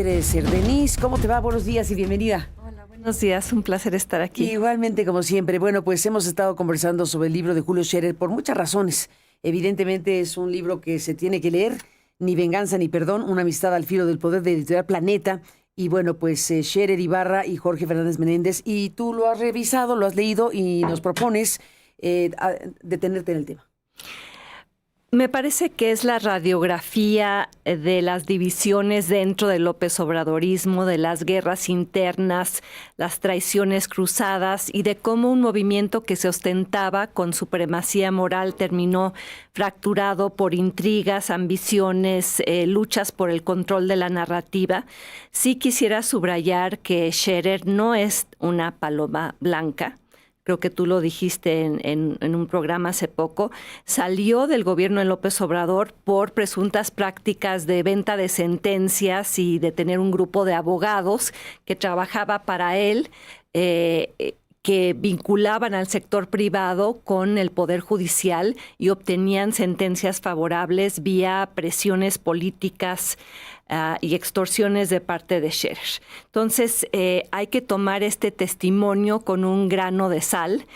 Dresser. Denise, ¿cómo te va? Buenos días y bienvenida. Hola, buenos días. Un placer estar aquí. Igualmente, como siempre. Bueno, pues hemos estado conversando sobre el libro de Julio Scherer por muchas razones. Evidentemente es un libro que se tiene que leer. Ni venganza ni perdón, una amistad al filo del poder, de Editorial Planeta. Y bueno, pues Scherer Ibarra y Jorge Fernández Menéndez. Y tú lo has revisado, lo has leído y nos propones detenerte en el tema. Me parece que es la radiografía de las divisiones dentro del López Obradorismo, de las guerras internas, las traiciones cruzadas y de cómo un movimiento que se ostentaba con supremacía moral terminó fracturado por intrigas, ambiciones, luchas por el control de la narrativa. Sí quisiera subrayar que Scherer no es una paloma blanca. Creo que tú lo dijiste en un programa hace poco, salió del gobierno de López Obrador por presuntas prácticas de venta de sentencias y de tener un grupo de abogados que trabajaba para él, que vinculaban al sector privado con el Poder Judicial y obtenían sentencias favorables vía presiones políticas y extorsiones de parte de Scherer. Entonces, hay que tomar este testimonio con un grano de sal,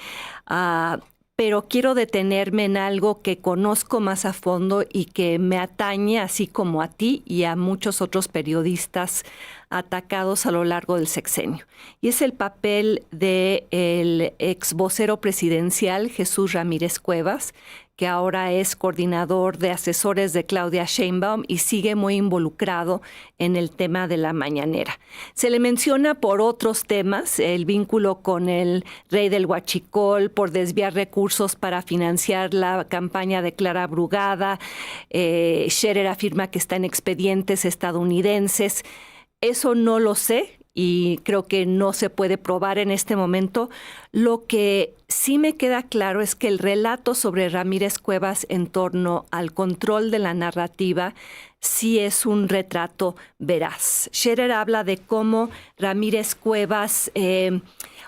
pero quiero detenerme en algo que conozco más a fondo y que me atañe, así como a ti y a muchos otros periodistas atacados a lo largo del sexenio. Y es el papel del ex vocero presidencial Jesús Ramírez Cuevas, que ahora es coordinador de asesores de Claudia Sheinbaum y sigue muy involucrado en el tema de la mañanera. Se le menciona por otros temas, el vínculo con el rey del Huachicol, por desviar recursos para financiar la campaña de Clara Brugada. Scherer afirma que está en expedientes estadounidenses. Eso no lo sé y creo que no se puede probar en este momento. Lo que sí me queda claro es que el relato sobre Ramírez Cuevas en torno al control de la narrativa sí es un retrato veraz. Scherer habla de cómo Ramírez Cuevas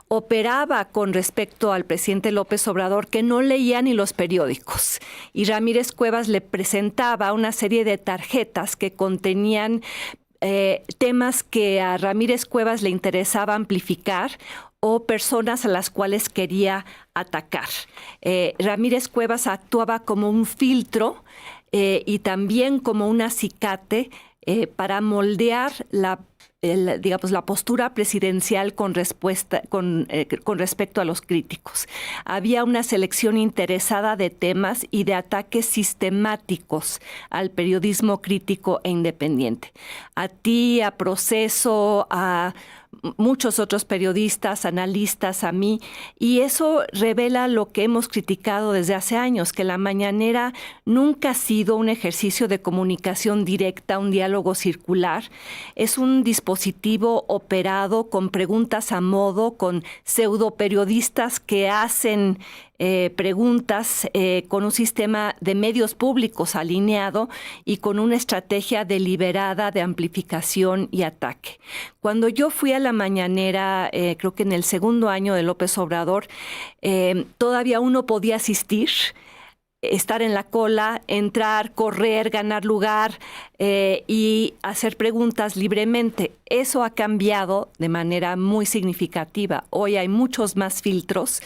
operaba con respecto al presidente López Obrador, que no leía ni los periódicos. Y Ramírez Cuevas le presentaba una serie de tarjetas que contenían temas que a Ramírez Cuevas le interesaba amplificar o personas a las cuales quería atacar. Ramírez Cuevas actuaba como un filtro y también como un acicate para moldear la postura presidencial con respecto a los críticos. Había una selección interesada de temas y de ataques sistemáticos al periodismo crítico e independiente. A ti, a Proceso, a muchos otros periodistas, analistas, a mí, y eso revela lo que hemos criticado desde hace años, que la mañanera nunca ha sido un ejercicio de comunicación directa, un diálogo circular. Es un dispositivo operado con preguntas a modo, con pseudoperiodistas que hacen preguntas con un sistema de medios públicos alineado y con una estrategia deliberada de amplificación y ataque. Cuando yo fui a la mañanera, creo que en el segundo año de López Obrador, todavía uno podía asistir, estar en la cola, entrar, correr, ganar lugar y hacer preguntas libremente. Eso ha cambiado de manera muy significativa. Hoy hay muchos más filtros.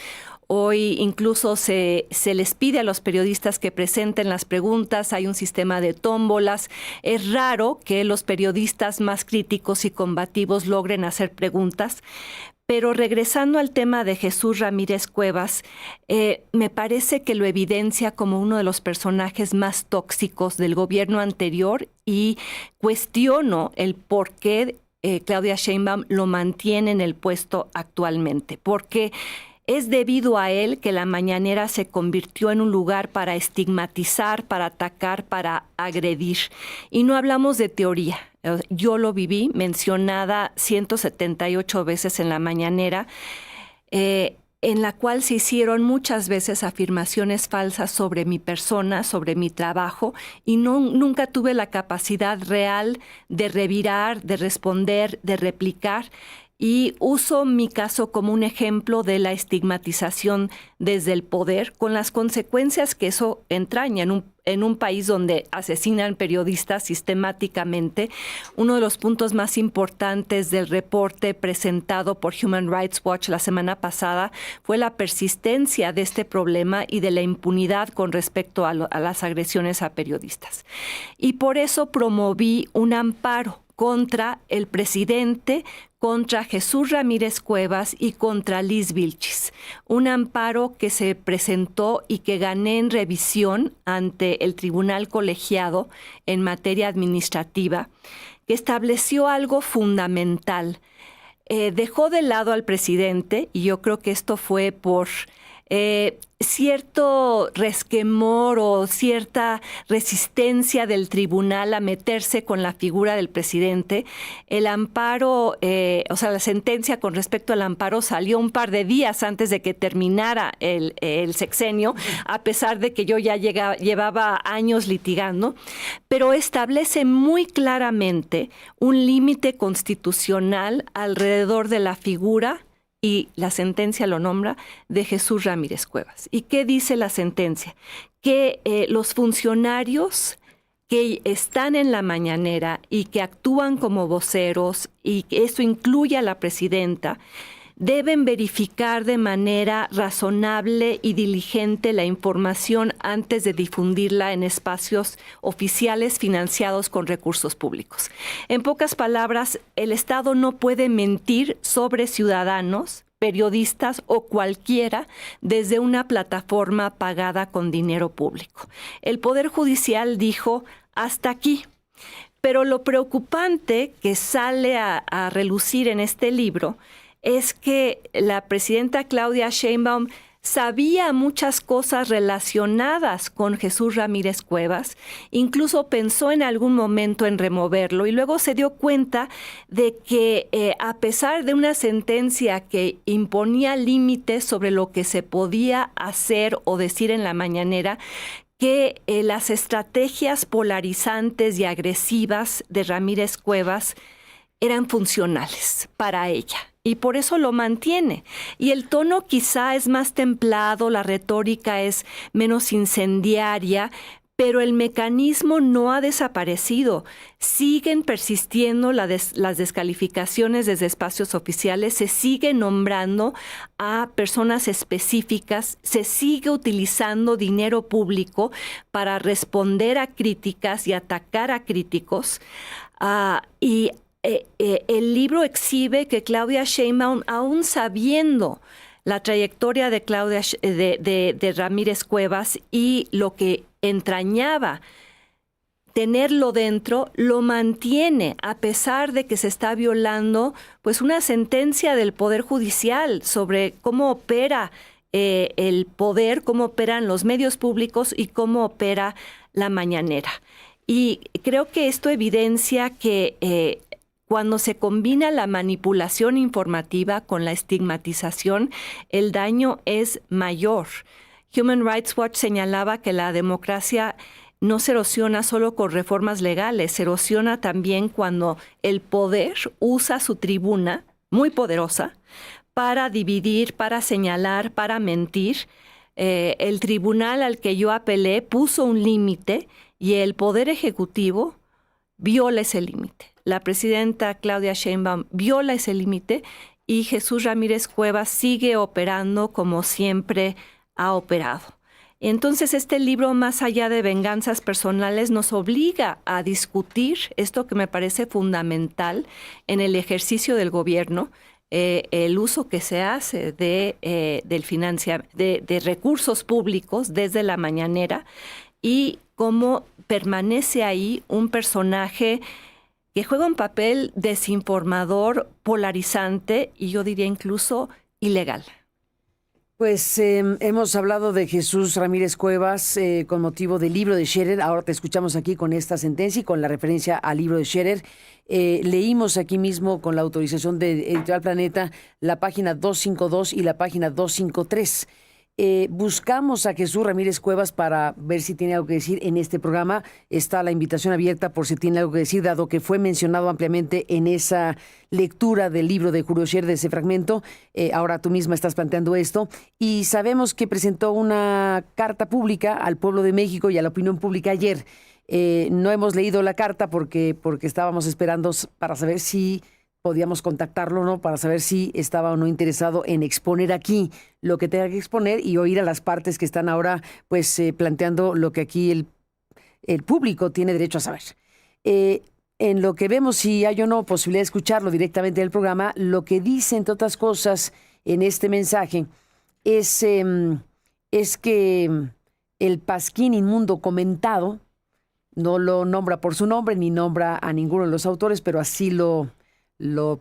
Hoy incluso se les pide a los periodistas que presenten las preguntas, hay un sistema de tómbolas. Es raro que los periodistas más críticos y combativos logren hacer preguntas. Pero regresando al tema de Jesús Ramírez Cuevas, me parece que lo evidencia como uno de los personajes más tóxicos del gobierno anterior y cuestiono el por qué Claudia Sheinbaum lo mantiene en el puesto actualmente. Porque es debido a él que la mañanera se convirtió en un lugar para estigmatizar, para atacar, para agredir. Y no hablamos de teoría. Yo lo viví, mencionada 178 veces en la mañanera, en la cual se hicieron muchas veces afirmaciones falsas sobre mi persona, sobre mi trabajo, y nunca tuve la capacidad real de revirar, de responder, de replicar. y uso mi caso como un ejemplo de la estigmatización desde el poder, con las consecuencias que eso entraña en un país donde asesinan periodistas sistemáticamente. Uno de los puntos más importantes del reporte presentado por Human Rights Watch la semana pasada fue la persistencia de este problema y de la impunidad con respecto a las agresiones a periodistas. Y por eso promoví un amparo contra el presidente, contra Jesús Ramírez Cuevas y contra Liz Vilchis. Un amparo que se presentó y que gané en revisión ante el Tribunal Colegiado en materia administrativa, que estableció algo fundamental. Dejó de lado al presidente, y yo creo que esto fue por cierto resquemor o cierta resistencia del tribunal a meterse con la figura del presidente. El amparo, la sentencia con respecto al amparo salió un par de días antes de que terminara el sexenio, a pesar de que yo ya llevaba años litigando, pero establece muy claramente un límite constitucional alrededor de la figura, y la sentencia lo nombra, de Jesús Ramírez Cuevas. ¿Y qué dice la sentencia? Que los funcionarios que están en la mañanera y que actúan como voceros, y que esto incluye a la presidenta, deben verificar de manera razonable y diligente la información antes de difundirla en espacios oficiales financiados con recursos públicos. En pocas palabras, el Estado no puede mentir sobre ciudadanos, periodistas o cualquiera desde una plataforma pagada con dinero público. El Poder Judicial dijo hasta aquí. Pero lo preocupante que sale a relucir en este libro es que la presidenta Claudia Sheinbaum sabía muchas cosas relacionadas con Jesús Ramírez Cuevas, incluso pensó en algún momento en removerlo y luego se dio cuenta de que a pesar de una sentencia que imponía límites sobre lo que se podía hacer o decir en la mañanera, que las estrategias polarizantes y agresivas de Ramírez Cuevas eran funcionales para ella. Y por eso lo mantiene. Y el tono quizá es más templado, la retórica es menos incendiaria, pero el mecanismo no ha desaparecido. Siguen persistiendo las descalificaciones desde espacios oficiales, se sigue nombrando a personas específicas, se sigue utilizando dinero público para responder a críticas y atacar a críticos. El libro exhibe que Claudia Sheinbaum, aún sabiendo la trayectoria de de Ramírez Cuevas y lo que entrañaba tenerlo dentro, lo mantiene a pesar de que se está violando pues una sentencia del Poder Judicial sobre cómo opera el poder, cómo operan los medios públicos y cómo opera la mañanera. Y creo que esto evidencia que cuando se combina la manipulación informativa con la estigmatización, el daño es mayor. Human Rights Watch señalaba que la democracia no se erosiona solo con reformas legales, se erosiona también cuando el poder usa su tribuna, muy poderosa, para dividir, para señalar, para mentir. El tribunal al que yo apelé puso un límite y el Poder Ejecutivo viola ese límite. La presidenta Claudia Sheinbaum viola ese límite y Jesús Ramírez Cuevas sigue operando como siempre ha operado. Entonces, este libro, más allá de venganzas personales, nos obliga a discutir esto que me parece fundamental en el ejercicio del gobierno, el uso que se hace de recursos públicos desde la mañanera y cómo permanece ahí un personaje que juega un papel desinformador, polarizante y yo diría incluso ilegal. Pues hemos hablado de Jesús Ramírez Cuevas con motivo del libro de Scherer. Ahora te escuchamos aquí con esta sentencia y con la referencia al libro de Scherer. Leímos aquí mismo con la autorización de Editorial Planeta la página 252 y la página 253. Buscamos a Jesús Ramírez Cuevas para ver si tiene algo que decir en este programa. Está la invitación abierta por si tiene algo que decir, dado que fue mencionado ampliamente en esa lectura del libro de Julio Scherer, de ese fragmento. Ahora tú misma estás planteando esto. Y sabemos que presentó una carta pública al pueblo de México y a la opinión pública ayer. No hemos leído la carta porque estábamos esperando para saber si podíamos contactarlo, ¿no? Para saber si estaba o no interesado en exponer aquí lo que tenga que exponer y oír a las partes que están ahora, pues, planteando lo que aquí el público tiene derecho a saber. En lo que vemos si hay o no posibilidad de escucharlo directamente en el programa, lo que dice, entre otras cosas, en este mensaje es que el pasquín inmundo comentado no lo nombra por su nombre ni nombra a ninguno de los autores, pero así lo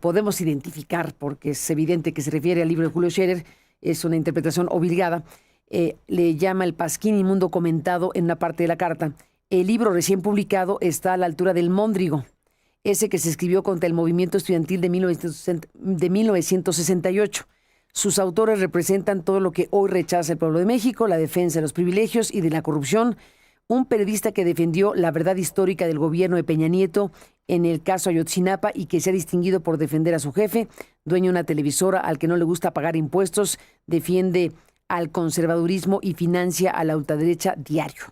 podemos identificar porque es evidente que se refiere al libro de Julio Scherer, es una interpretación obligada. Le llama el pasquín inmundo comentado en una parte de la carta. El libro recién publicado está a la altura del Móndrigo, ese que se escribió contra el movimiento estudiantil de 1968. Sus autores representan todo lo que hoy rechaza el pueblo de México, la defensa de los privilegios y de la corrupción. Un periodista que defendió la verdad histórica del gobierno de Peña Nieto en el caso Ayotzinapa y que se ha distinguido por defender a su jefe, dueño de una televisora al que no le gusta pagar impuestos, defiende al conservadurismo y financia a la ultraderecha diario.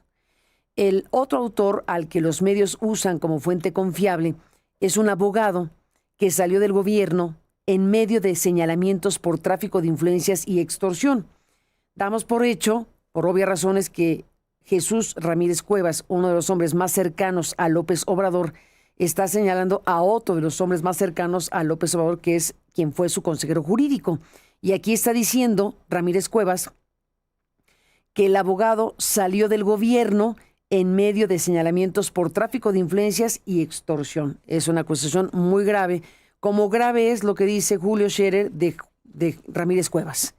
El otro autor al que los medios usan como fuente confiable es un abogado que salió del gobierno en medio de señalamientos por tráfico de influencias y extorsión. Damos por hecho, por obvias razones, que Jesús Ramírez Cuevas, uno de los hombres más cercanos a López Obrador, está señalando a otro de los hombres más cercanos a López Obrador, que es quien fue su consejero jurídico. Y aquí está diciendo Ramírez Cuevas que el abogado salió del gobierno en medio de señalamientos por tráfico de influencias y extorsión. Es una acusación muy grave, como grave es lo que dice Julio Scherer de Ramírez Cuevas.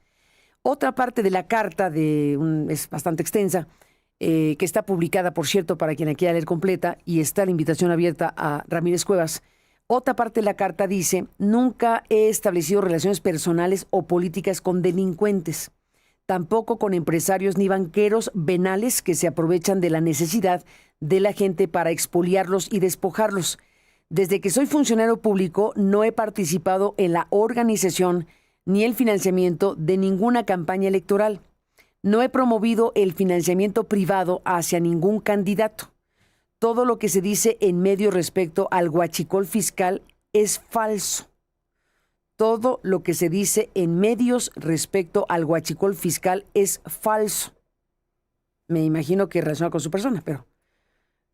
Otra parte de la carta, es bastante extensa, que está publicada, por cierto, para quien la quiera leer completa, y está la invitación abierta a Ramírez Cuevas. Otra parte de la carta dice: nunca he establecido relaciones personales o políticas con delincuentes, tampoco con empresarios ni banqueros venales que se aprovechan de la necesidad de la gente para expoliarlos y despojarlos. Desde que soy funcionario público no he participado en la organización ni el financiamiento de ninguna campaña electoral. No he promovido el financiamiento privado hacia ningún candidato. Todo lo que se dice en medios respecto al huachicol fiscal es falso. Todo lo que se dice en medios respecto al huachicol fiscal es falso. Me imagino que relaciona con su persona, pero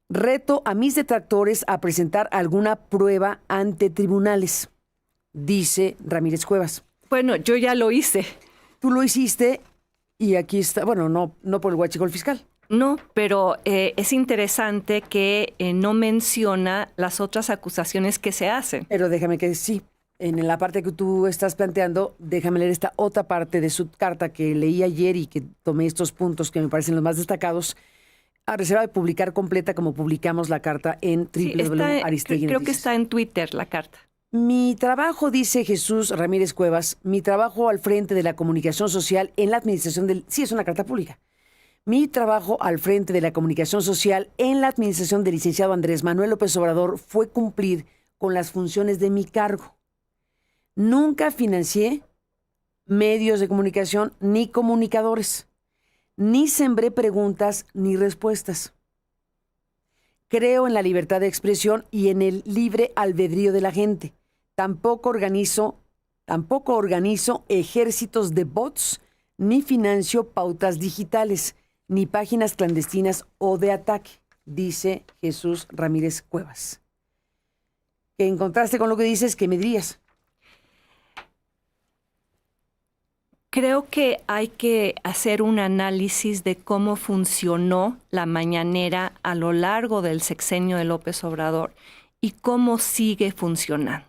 reto a mis detractores a presentar alguna prueba ante tribunales, dice Ramírez Cuevas. Bueno, yo ya lo hice. Tú lo hiciste. Y aquí está, bueno, no por el huachicol fiscal. No, pero es interesante que no menciona las otras acusaciones que se hacen. Pero déjame que sí, en la parte que tú estás planteando, déjame leer esta otra parte de su carta que leí ayer y que tomé estos puntos que me parecen los más destacados, a reserva de publicar completa como publicamos la carta en www.aristegui. Creo que está en Twitter la carta. Mi trabajo, dice Jesús Ramírez Cuevas, mi trabajo al frente de la comunicación social en la administración del... Sí, es una carta pública. Mi trabajo al frente de la comunicación social en la administración del licenciado Andrés Manuel López Obrador fue cumplir con las funciones de mi cargo. Nunca financié medios de comunicación ni comunicadores, ni sembré preguntas ni respuestas. Creo en la libertad de expresión y en el libre albedrío de la gente. Tampoco organizo ejércitos de bots, ni financio pautas digitales, ni páginas clandestinas o de ataque, dice Jesús Ramírez Cuevas. ¿Qué en contraste con lo que dices, qué me dirías? Creo que hay que hacer un análisis de cómo funcionó la mañanera a lo largo del sexenio de López Obrador y cómo sigue funcionando.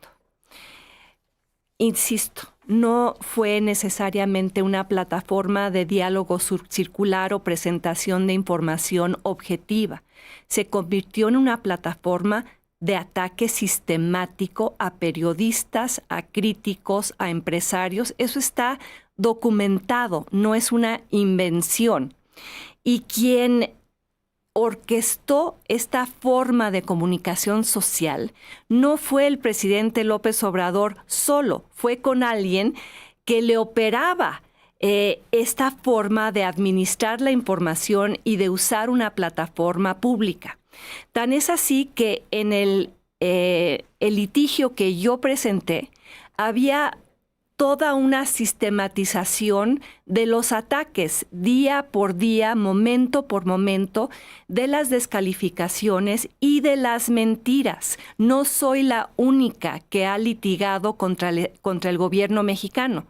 Insisto, no fue necesariamente una plataforma de diálogo circular o presentación de información objetiva. Se convirtió en una plataforma de ataque sistemático a periodistas, a críticos, a empresarios. Eso está documentado, no es una invención. Y quien orquestó esta forma de comunicación social no fue el presidente López Obrador solo, fue con alguien que le operaba esta forma de administrar la información y de usar una plataforma pública. Tan es así que en el litigio que yo presenté había toda una sistematización de los ataques día por día, momento por momento, de las descalificaciones y de las mentiras. No soy la única que ha litigado contra el gobierno mexicano.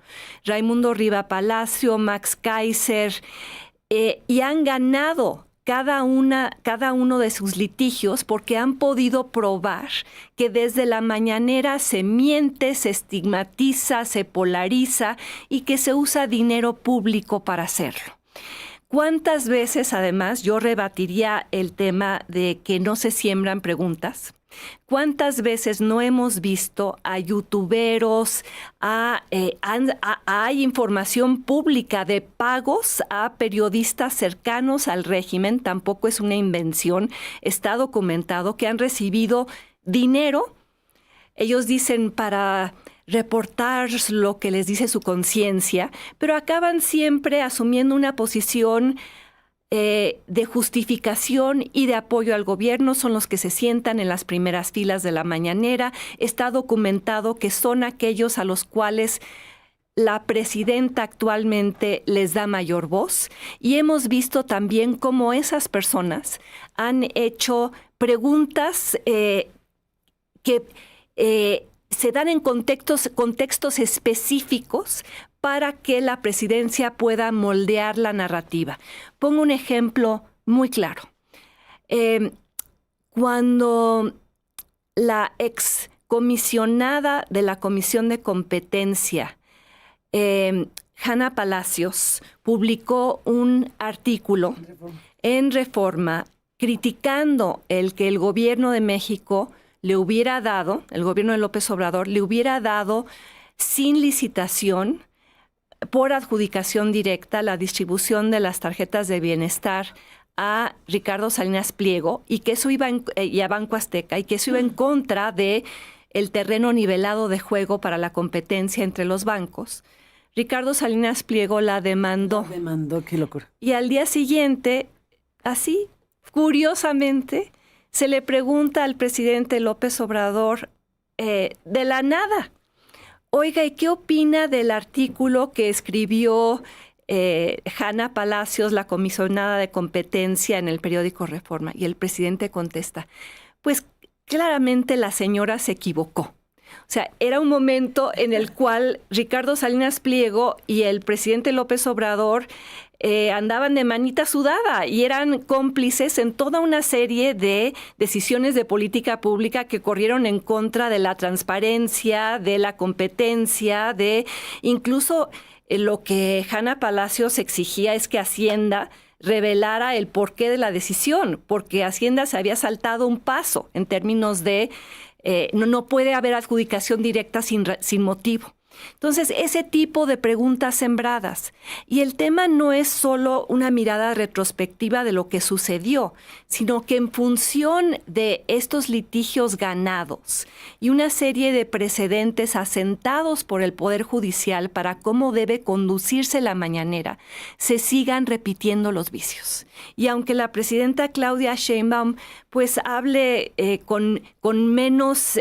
Raimundo Riva Palacio, Max Kaiser, y han ganado cada uno de sus litigios porque han podido probar que desde la mañanera se miente, se estigmatiza, se polariza y que se usa dinero público para hacerlo. ¿Cuántas veces, además, yo rebatiría el tema de que no se siembran preguntas? ¿Cuántas veces no hemos visto a youtuberos, hay información pública de pagos a periodistas cercanos al régimen? Tampoco es una invención, está documentado que han recibido dinero, ellos dicen para reportar lo que les dice su conciencia, pero acaban siempre asumiendo una posición de justificación y de apoyo al gobierno. Son los que se sientan en las primeras filas de la mañanera. Está documentado que son aquellos a los cuales la presidenta actualmente les da mayor voz, y hemos visto también cómo esas personas han hecho preguntas que se dan en contextos específicos para que la presidencia pueda moldear la narrativa. Pongo un ejemplo muy claro. Cuando la excomisionada de la Comisión de Competencia, Hanna Palacios, publicó un artículo en Reforma criticando que el gobierno de México le hubiera dado, el gobierno de López Obrador, le hubiera dado sin licitación, por adjudicación directa, la distribución de las tarjetas de bienestar a Ricardo Salinas Pliego, y que eso iba y a Banco Azteca, y que eso iba en contra de el terreno nivelado de juego para la competencia entre los bancos. Ricardo Salinas Pliego la demandó. Qué locura. Y al día siguiente, así, curiosamente, se le pregunta al presidente López Obrador de la nada: oiga, ¿y qué opina del artículo que escribió Hanna Palacios, la comisionada de competencia, en el periódico Reforma? Y el presidente contesta: pues claramente la señora se equivocó. O sea, era un momento en el cual Ricardo Salinas Pliego y el presidente López Obrador andaban de manita sudada y eran cómplices en toda una serie de decisiones de política pública que corrieron en contra de la transparencia, de la competencia, de incluso lo que Hanna Palacios exigía es que Hacienda revelara el porqué de la decisión, porque Hacienda se había saltado un paso en términos de no puede haber adjudicación directa sin motivo. Entonces, ese tipo de preguntas sembradas. Y el tema no es solo una mirada retrospectiva de lo que sucedió, sino que en función de estos litigios ganados y una serie de precedentes asentados por el Poder Judicial para cómo debe conducirse la mañanera, se sigan repitiendo los vicios. Y aunque la presidenta Claudia Sheinbaum pues hable con menos,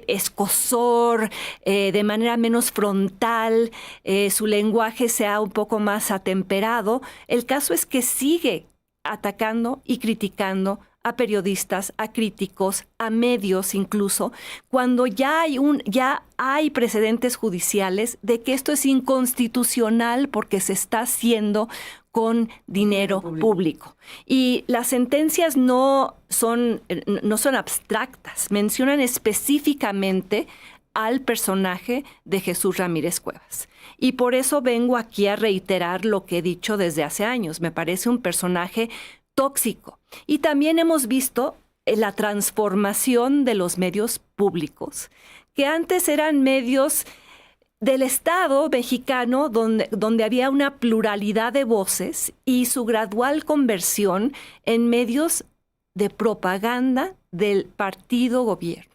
escosor, de manera menos frontal, su lenguaje sea un poco más atemperado, el caso es que sigue atacando y criticando a periodistas, a críticos, a medios incluso, cuando ya hay precedentes judiciales de que esto es inconstitucional porque se está haciendo con dinero público. Y las sentencias no son abstractas, mencionan específicamente al personaje de Jesús Ramírez Cuevas. Y por eso vengo aquí a reiterar lo que he dicho desde hace años. Me parece un personaje tóxico. Y también hemos visto la transformación de los medios públicos, que antes eran medios del Estado mexicano, donde había una pluralidad de voces y su gradual conversión en medios de propaganda del partido gobierno.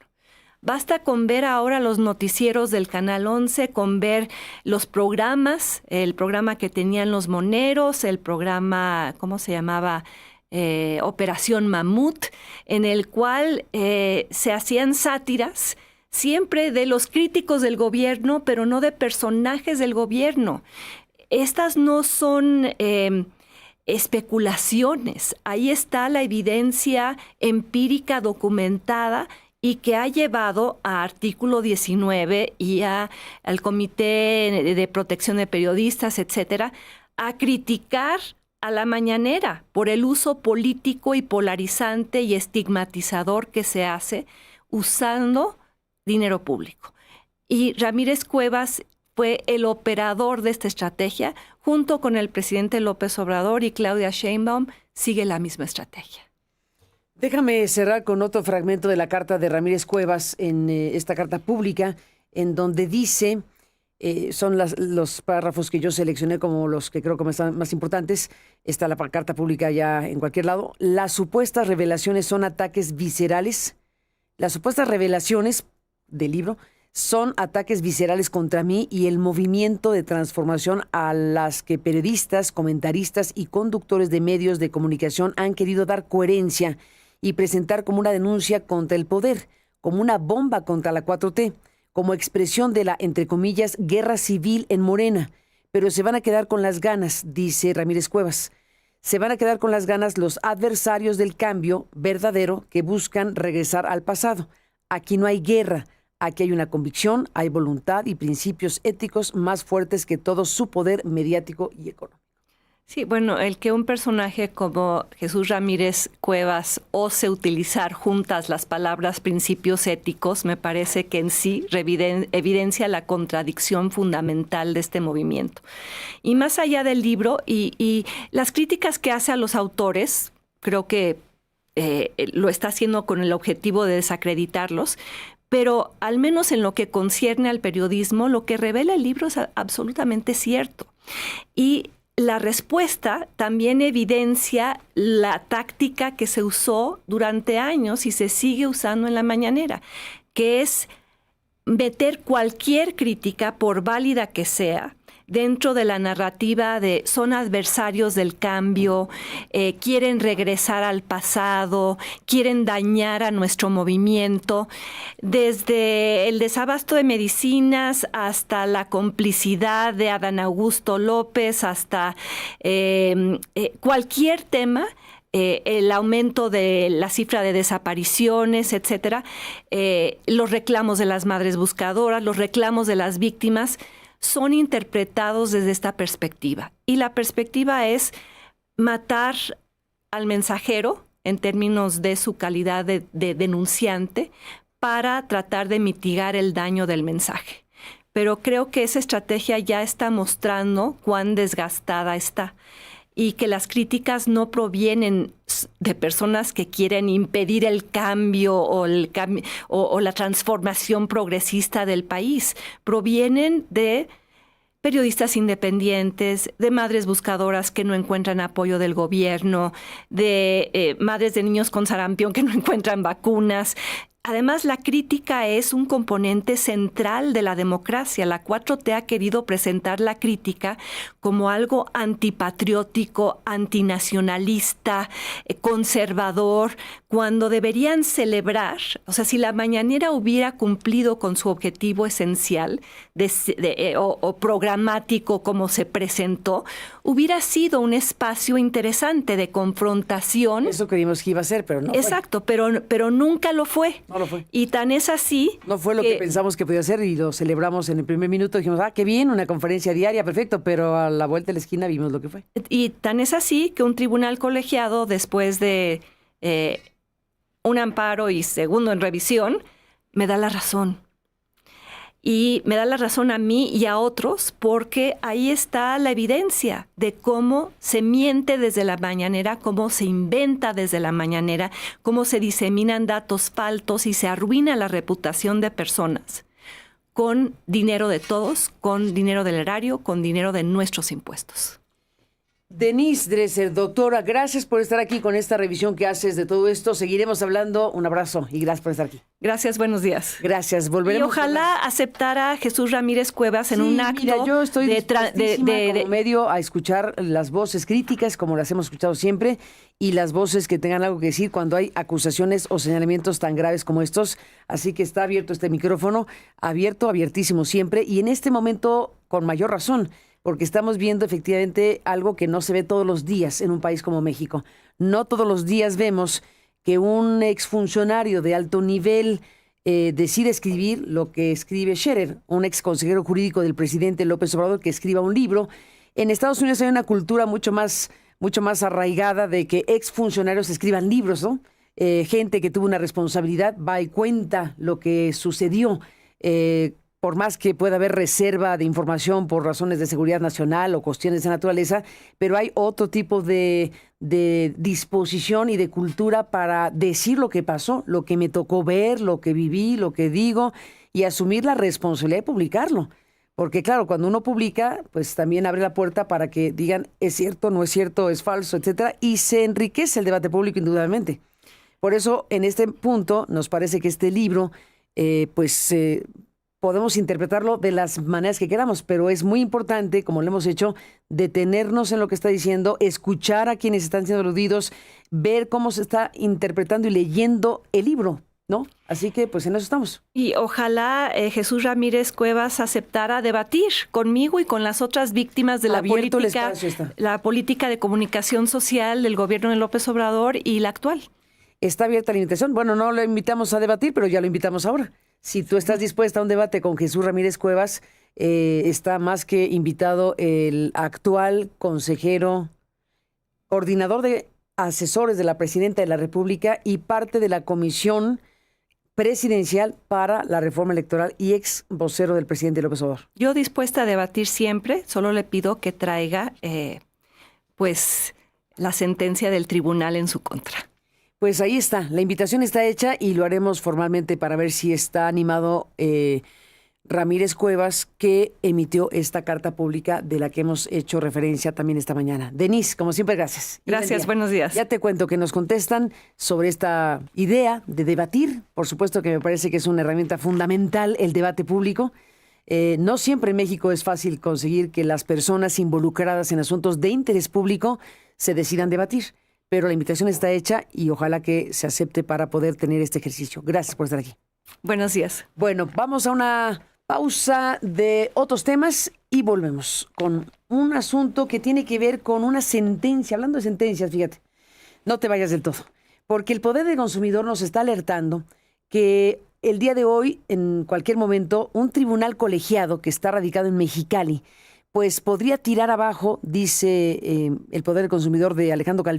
Basta con ver ahora los noticieros del Canal 11, con ver los programas, el programa que tenían los moneros, el programa, ¿cómo se llamaba? Operación Mamut, en el cual se hacían sátiras siempre de los críticos del gobierno, pero no de personajes del gobierno. Estas no son especulaciones. Ahí está la evidencia empírica documentada y que ha llevado a Artículo 19 y al Comité de Protección de Periodistas, etcétera, a criticar a la mañanera por el uso político y polarizante y estigmatizador que se hace usando dinero público. Y Ramírez Cuevas fue el operador de esta estrategia, junto con el presidente López Obrador, y Claudia Sheinbaum sigue la misma estrategia. Déjame cerrar con otro fragmento de la carta de Ramírez Cuevas, en esta carta pública, en donde dice, son los párrafos que yo seleccioné como los que creo que están más importantes. Está la carta pública ya en cualquier lado. Las supuestas revelaciones son ataques viscerales. Las supuestas revelaciones del libro son ataques viscerales contra mí y el movimiento de transformación a las que periodistas, comentaristas y conductores de medios de comunicación han querido dar coherencia y presentar como una denuncia contra el poder, como una bomba contra la 4T, como expresión de la, entre comillas, guerra civil en Morena. Pero se van a quedar con las ganas, dice Ramírez Cuevas. Se van a quedar con las ganas los adversarios del cambio verdadero que buscan regresar al pasado. Aquí no hay guerra, aquí hay una convicción, hay voluntad y principios éticos más fuertes que todo su poder mediático y económico. Sí, bueno, el que un personaje como Jesús Ramírez Cuevas ose utilizar juntas las palabras principios éticos, me parece que en sí evidencia la contradicción fundamental de este movimiento. Y más allá del libro y las críticas que hace a los autores, creo que lo está haciendo con el objetivo de desacreditarlos, pero al menos en lo que concierne al periodismo, lo que revela el libro es absolutamente cierto. Y la respuesta también evidencia la táctica que se usó durante años y se sigue usando en la mañanera, que es meter cualquier crítica, por válida que sea, dentro de la narrativa de son adversarios del cambio, quieren regresar al pasado, quieren dañar a nuestro movimiento, desde el desabasto de medicinas hasta la complicidad de Adán Augusto López, hasta cualquier tema. El aumento de la cifra de desapariciones, etcétera, los reclamos de las madres buscadoras, los reclamos de las víctimas, son interpretados desde esta perspectiva. Y la perspectiva es matar al mensajero en términos de su calidad de denunciante para tratar de mitigar el daño del mensaje. Pero creo que esa estrategia ya está mostrando cuán desgastada está y que las críticas no provienen de personas que quieren impedir el cambio o la transformación progresista del país. Provienen de periodistas independientes, de madres buscadoras que no encuentran apoyo del gobierno, de madres de niños con sarampión que no encuentran vacunas. Además, la crítica es un componente central de la democracia. La 4T ha querido presentar la crítica como algo antipatriótico, antinacionalista, conservador, cuando deberían celebrar, o sea, si la mañanera hubiera cumplido con su objetivo esencial o programático como se presentó, hubiera sido un espacio interesante de confrontación. Eso creímos que iba a ser, pero no. Exacto, pero nunca lo fue. No lo fue. Y tan es así. No fue lo que pensamos que podía ser y lo celebramos en el primer minuto. Dijimos, qué bien, una conferencia diaria, perfecto, pero a la vuelta de la esquina vimos lo que fue. Y tan es así que un tribunal colegiado, después de un amparo y segundo en revisión, me da la razón. Y me da la razón a mí y a otros porque ahí está la evidencia de cómo se miente desde la mañanera, cómo se inventa desde la mañanera, cómo se diseminan datos falsos y se arruina la reputación de personas con dinero de todos, con dinero del erario, con dinero de nuestros impuestos. Denise Dresser, doctora, gracias por estar aquí con esta revisión que haces de todo esto. Seguiremos hablando. Un abrazo y gracias por estar aquí. Gracias, buenos días. Gracias, volveremos. Y ojalá aceptara Jesús Ramírez Cuevas en un acto. Mira, yo estoy como medio a escuchar las voces críticas, como las hemos escuchado siempre, y las voces que tengan algo que decir cuando hay acusaciones o señalamientos tan graves como estos. Así que está abierto este micrófono, abiertísimo siempre, y en este momento con mayor razón, porque estamos viendo efectivamente algo que no se ve todos los días en un país como México. No todos los días vemos que un exfuncionario de alto nivel decide escribir lo que escribe Scherer, un ex consejero jurídico del presidente López Obrador, que escriba un libro. En Estados Unidos hay una cultura mucho más arraigada de que exfuncionarios escriban libros, ¿no? Gente que tuvo una responsabilidad va y cuenta lo que sucedió, por más que pueda haber reserva de información por razones de seguridad nacional o cuestiones de naturaleza, pero hay otro tipo de disposición y de cultura para decir lo que pasó, lo que me tocó ver, lo que viví, lo que digo, y asumir la responsabilidad de publicarlo. Porque claro, cuando uno publica, pues también abre la puerta para que digan es cierto, no es cierto, es falso, etcétera, y se enriquece el debate público indudablemente. Por eso, en este punto, nos parece que este libro, podemos interpretarlo de las maneras que queramos, pero es muy importante, como lo hemos hecho, detenernos en lo que está diciendo, escuchar a quienes están siendo aludidos, ver cómo se está interpretando y leyendo el libro, ¿no? Así que, pues en eso estamos. Y ojalá Jesús Ramírez Cuevas aceptara debatir conmigo y con las otras víctimas de la política de comunicación social del gobierno de López Obrador y la actual. Está abierta la invitación. Bueno, no lo invitamos a debatir, pero ya lo invitamos ahora. Si tú estás dispuesta a un debate con Jesús Ramírez Cuevas, está más que invitado el actual consejero, coordinador de asesores de la Presidenta de la República y parte de la Comisión Presidencial para la Reforma Electoral y ex vocero del presidente López Obrador. Yo dispuesta a debatir siempre, solo le pido que traiga la sentencia del tribunal en su contra. Pues ahí está, la invitación está hecha y lo haremos formalmente para ver si está animado Ramírez Cuevas, que emitió esta carta pública de la que hemos hecho referencia también esta mañana. Denise, como siempre, gracias. Gracias, buenos días. Ya te cuento que nos contestan sobre esta idea de debatir. Por supuesto que me parece que es una herramienta fundamental el debate público. No siempre en México es fácil conseguir que las personas involucradas en asuntos de interés público se decidan debatir. Pero la invitación está hecha y ojalá que se acepte para poder tener este ejercicio. Gracias por estar aquí. Buenos días. Bueno, vamos a una pausa de otros temas y volvemos con un asunto que tiene que ver con una sentencia. Hablando de sentencias, fíjate, no te vayas del todo, porque el Poder del Consumidor nos está alertando que el día de hoy, en cualquier momento, un tribunal colegiado que está radicado en Mexicali, pues podría tirar abajo, dice el Poder del Consumidor de Alejandro Calvillo,